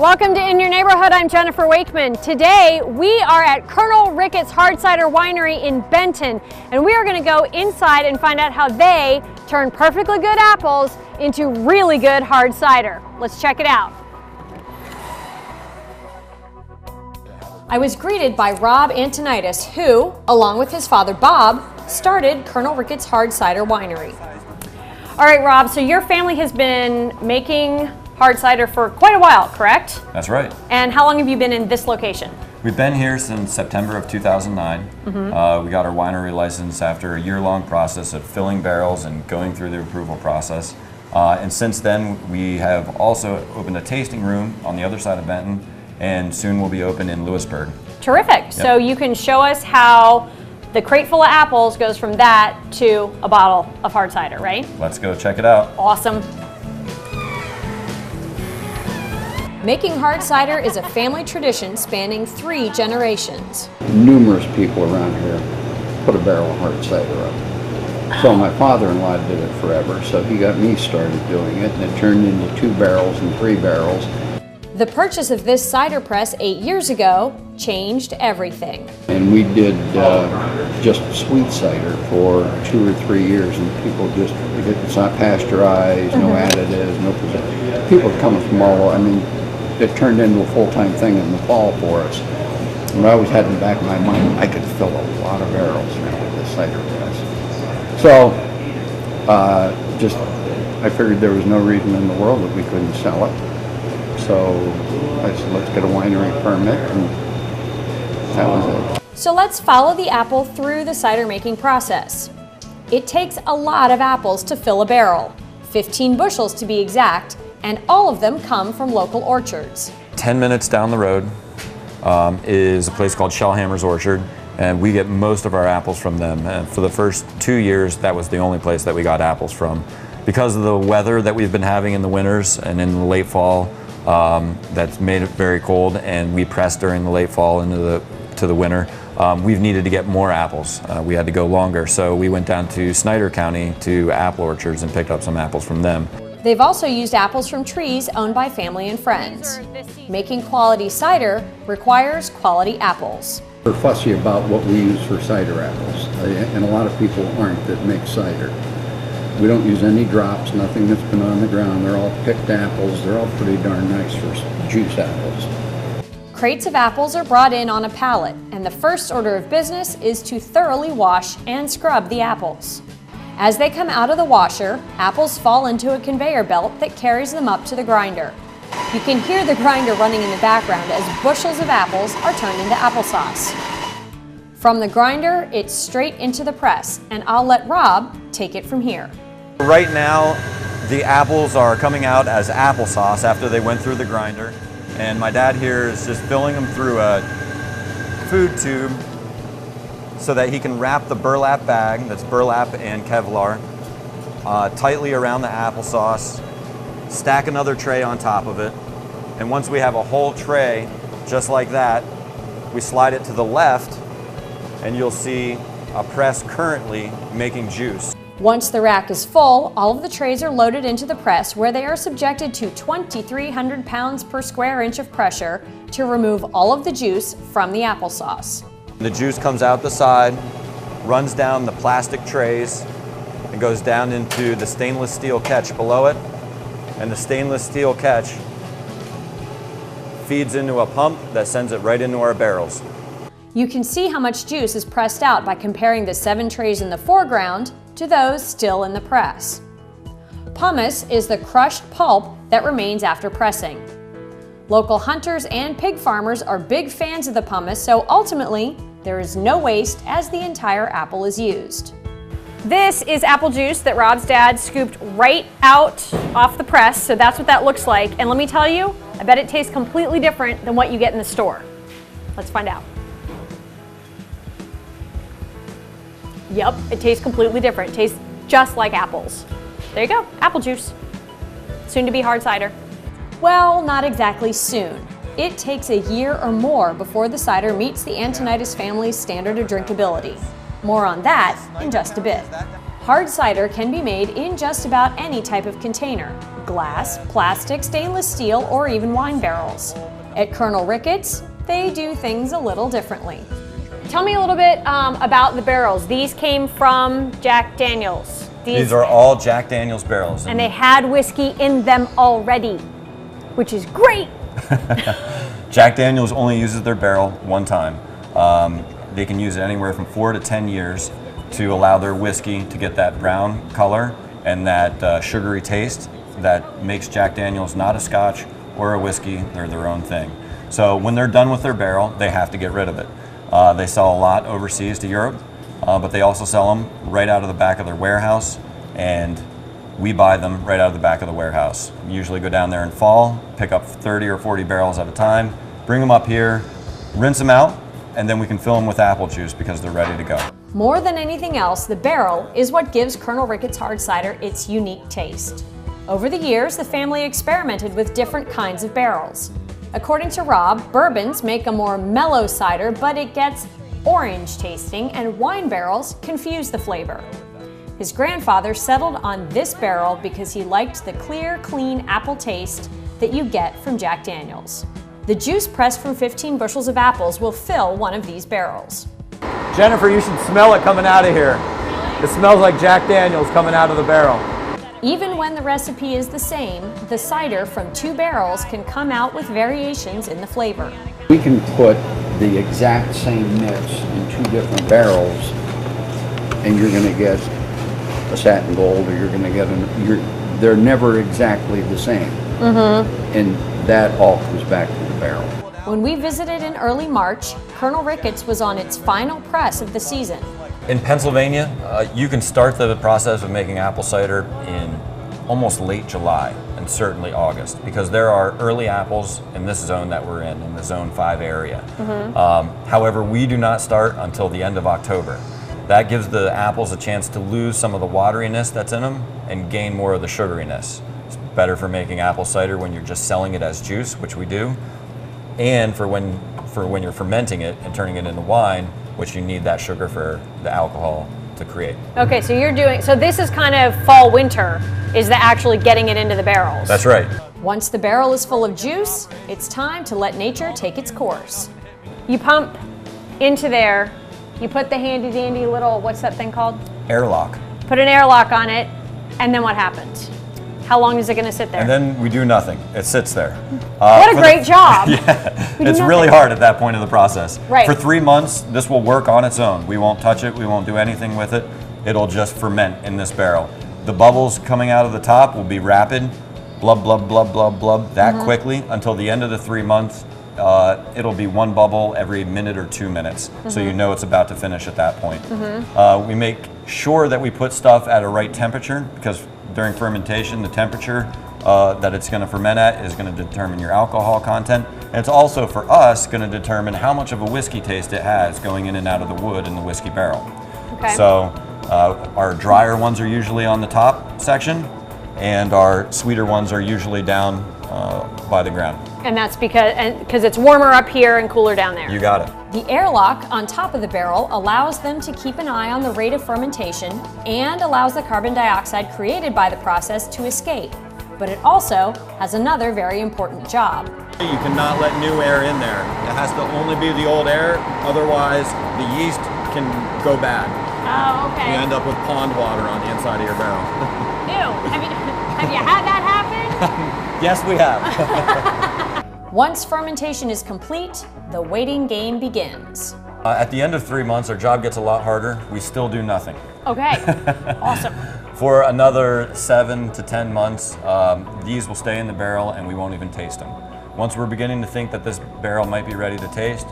Welcome to In Your Neighborhood. I'm Jennifer Wakeman. Today we are at Colonel Ricketts Hard Cider Winery in Benton, and we are going to go inside and find out how they turn perfectly good apples into really good hard cider. Let's check it out. I was greeted by Rob Antonitis, who, along with his father Bob, started Colonel Ricketts Hard Cider Winery. All right, Rob, so your family has been making hard cider for quite a while, correct? That's right. And how long have you been in this location? We've been here since September of 2009. We got our winery license after a year-long process of filling barrels and going through the approval process. And since then, we have also opened a tasting room on the other side of Benton, and soon we'll be open in Lewisburg. Terrific. Yep. So you can show us how the crate full of apples goes from that to a bottle of hard cider, right? Let's go check it out. Awesome. Making hard cider is a family tradition spanning 3 generations. Numerous people around here put a barrel of hard cider up. So my father-in-law did it forever, so he got me started doing it, and it turned into 2 barrels and 3 barrels. The purchase of this cider press 8 years ago changed everything. And we did just sweet cider for 2 or 3 years, and people just, it's not pasteurized, no additives, no preservatives. People coming from all over. I mean, it turned into a full-time thing in the fall for us. And I always had in the back of my mind, I could fill a lot of barrels now with this cider press. So, I figured there was no reason in the world that we couldn't sell it. So I said, let's get a winery permit, and that was it. So let's follow the apple through the cider making process. It takes a lot of apples to fill a barrel, 15 bushels to be exact, and all of them come from local orchards. 10 minutes down the road is a place called Shellhammer's Orchard, and we get most of our apples from them. And for the first 2 years, that was the only place that we got apples from. Because of the weather that we've been having in the winters and in the late fall, that's made it very cold, and we pressed during the late fall into the winter. We've needed to get more apples. We had to go longer, so we went down to Snyder County to apple orchards and picked up some apples from them. They've also used apples from trees owned by family and friends. Making quality cider requires quality apples. We're fussy about what we use for cider apples, and a lot of people aren't that make cider. We don't use any drops, nothing that's been on the ground. They're all picked apples. They're all pretty darn nice for juice apples. Crates of apples are brought in on a pallet, and the first order of business is to thoroughly wash and scrub the apples. As they come out of the washer, apples fall into a conveyor belt that carries them up to the grinder. You can hear the grinder running in the background as bushels of apples are turned into applesauce. From the grinder, it's straight into the press, and I'll let Rob take it from here. Right now, the apples are coming out as applesauce after they went through the grinder, and my dad here is just filling them through a food tube so that he can wrap the burlap bag, that's burlap and Kevlar, tightly around the applesauce, stack another tray on top of it, and once we have a whole tray just like that, we slide it to the left, and you'll see a press currently making juice. Once the rack is full, all of the trays are loaded into the press, where they are subjected to 2,300 pounds per square inch of pressure to remove all of the juice from the applesauce. The juice comes out the side, runs down the plastic trays, and goes down into the stainless steel catch below it, and the stainless steel catch feeds into a pump that sends it right into our barrels. You can see how much juice is pressed out by comparing the 7 trays in the foreground to those still in the press. Pumice is the crushed pulp that remains after pressing. Local hunters and pig farmers are big fans of the pumice, so ultimately there is no waste as the entire apple is used. This is apple juice that Rob's dad scooped right out off the press, so that's what that looks like. And let me tell you, I bet it tastes completely different than what you get in the store. Let's find out. Yep, it tastes completely different. It tastes just like apples. There you go, apple juice. Soon to be hard cider. Well, not exactly soon. It takes a year or more before the cider meets the Antonitis family's standard of drinkability. More on that in just a bit. Hard cider can be made in just about any type of container, glass, plastic, stainless steel, or even wine barrels. At Colonel Ricketts, they do things a little differently. Tell me a little bit about the barrels. These came from Jack Daniels. These are all Jack Daniels barrels. And they had whiskey in them already, which is great. Jack Daniels only uses their barrel one time. They can use it anywhere from 4 to 10 years to allow their whiskey to get that brown color and that sugary taste that makes Jack Daniels not a Scotch or a whiskey. They're their own thing. So when they're done with their barrel, they have to get rid of it. They sell a lot overseas to Europe, but they also sell them right out of the back of their warehouse, and we buy them right out of the back of the warehouse. We usually go down there in fall, pick up 30 or 40 barrels at a time, bring them up here, rinse them out, and then we can fill them with apple juice because they're ready to go. More than anything else, the barrel is what gives Colonel Ricketts hard cider its unique taste. Over the years, the family experimented with different kinds of barrels. According to Rob, bourbons make a more mellow cider, but it gets orange tasting, and wine barrels confuse the flavor. His grandfather settled on this barrel because he liked the clear, clean apple taste that you get from Jack Daniels. The juice pressed from 15 bushels of apples will fill one of these barrels. Jennifer, you should smell it coming out of here. It smells like Jack Daniels coming out of the barrel. Even when the recipe is the same, the cider from 2 barrels can come out with variations in the flavor. We can put the exact same mix in 2 different barrels, and you're going to get a satin gold, or you're going to get they're never exactly the same. And that all comes back to the barrel. When we visited in early March, Colonel Ricketts was on its final press of the season. In Pennsylvania, you can start the process of making apple cider in almost late July and certainly August, because there are early apples in this zone that we're in the Zone 5 area. However, we do not start until the end of October. That gives the apples a chance to lose some of the wateriness that's in them and gain more of the sugariness. It's better for making apple cider when you're just selling it as juice, which we do, and for when you're fermenting it and turning it into wine, which you need that sugar for the alcohol to create. Okay, so this is kind of fall winter, is the actually getting it into the barrels. That's right. Once the barrel is full of juice, it's time to let nature take its course. You pump into there, you put the handy dandy little, what's that thing called? Airlock. Put an airlock on it, and then what happens? How long is it going to sit there? And then we do nothing. It sits there. What a great job. Yeah, it's really hard at that point of the process. Right. For 3 months, this will work on its own. We won't touch it. We won't do anything with it. It'll just ferment in this barrel. The bubbles coming out of the top will be rapid, blub, blub, blub, blub, blub, that quickly until the end of the 3 months. It'll be 1 bubble every minute or 2 minutes, so you know it's about to finish at that point. We make sure that we put stuff at a right temperature, because during fermentation, the temperature that it's going to ferment at is going to determine your alcohol content. And it's also, for us, going to determine how much of a whiskey taste it has going in and out of the wood in the whiskey barrel. Okay. So our drier ones are usually on the top section, and our sweeter ones are usually down by the ground. And that's because it's warmer up here and cooler down there. You got it. The airlock on top of the barrel allows them to keep an eye on the rate of fermentation and allows the carbon dioxide created by the process to escape. But it also has another very important job. You cannot let new air in there. It has to only be the old air, otherwise the yeast can go bad. Oh, okay. You end up with pond water on the inside of your barrel. Ew. Have you had that happen? Yes, we have. Once fermentation is complete, the waiting game begins. At the end of 3 months, our job gets a lot harder. We still do nothing. Okay, awesome. For another 7 to 10 months, these will stay in the barrel and we won't even taste them. Once we're beginning to think that this barrel might be ready to taste,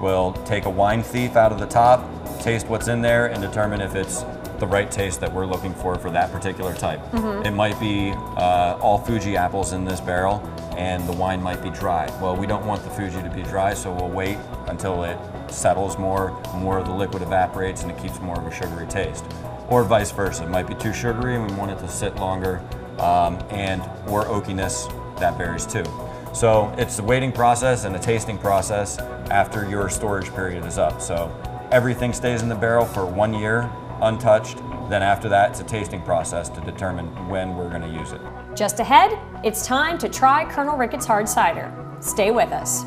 we'll take a wine thief out of the top, taste what's in there, and determine if it's the right taste that we're looking for that particular type. It might be all Fuji apples in this barrel, and the wine might be dry. Well, we don't want the Fuji to be dry, so we'll wait until it settles more of the liquid evaporates, and it keeps more of a sugary taste. Or vice versa, it might be too sugary and we want it to sit longer, or oakiness, that varies too. So it's the waiting process and the tasting process after your storage period is up. So everything stays in the barrel for 1 year, untouched, Then after that, it's a tasting process to determine when we're going to use it. Just ahead, it's time to try Colonel Ricketts Hard Cider. Stay with us.